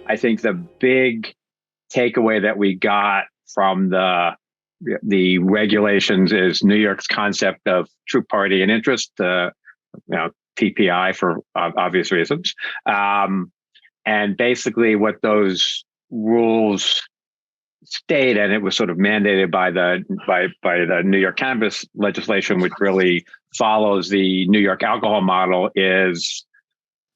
I think the big takeaway that we got from the regulations is New York's concept of true party and interest, TPI for obvious reasons. And basically what those rules state, and it was sort of mandated by the New York cannabis legislation, which really follows the New York alcohol model, is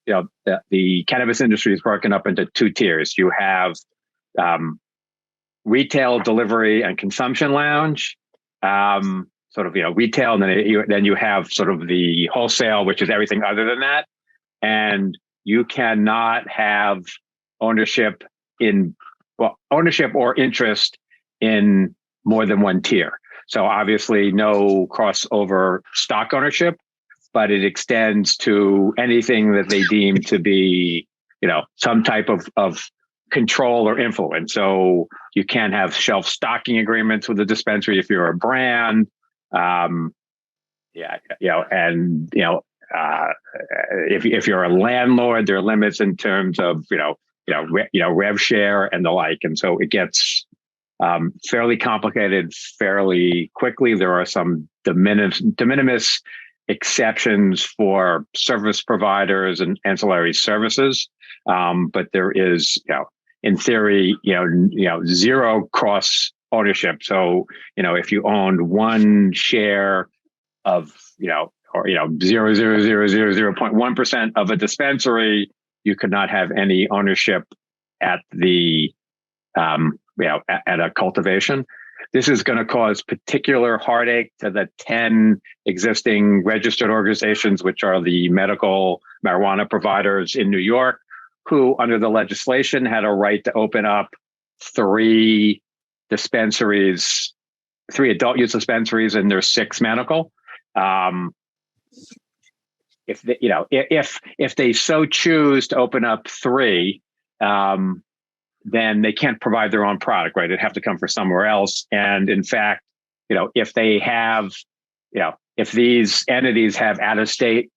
the cannabis industry is broken up into two tiers. You have retail, delivery, and consumption lounge. Retail, and then you have sort of the wholesale, which is everything other than that. And you cannot have ownership or interest in more than one tier. So obviously no crossover stock ownership, but it extends to anything that they deem to be, some type of control or influence. So you can't have shelf stocking agreements with the dispensary if you're a brand. If you're a landlord, there are limits in terms of rev share and the like, and so it gets fairly complicated fairly quickly. There are some de minimis exceptions for service providers and ancillary services, but there is, in theory, zero cross ownership. So, if you owned one share of, or 0.1% of a dispensary, you could not have any ownership at the, at a cultivation. This is going to cause particular heartache to the 10 existing registered organizations, which are the medical marijuana providers in New York, who under the legislation had a right to open up 3 dispensaries, 3 adult use dispensaries, and there's 6 medical. If they so choose to open up 3, then they can't provide their own product, right? It'd have to come from somewhere else. And in fact, if they have, if these entities have out-of-state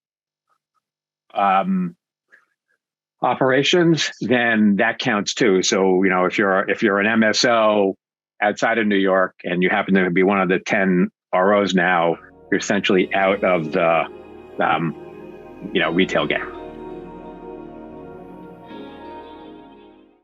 operations, then that counts too. So, if you're an MSO outside of New York and you happen to be one of the 10 ROs now, you're essentially out of the retail game.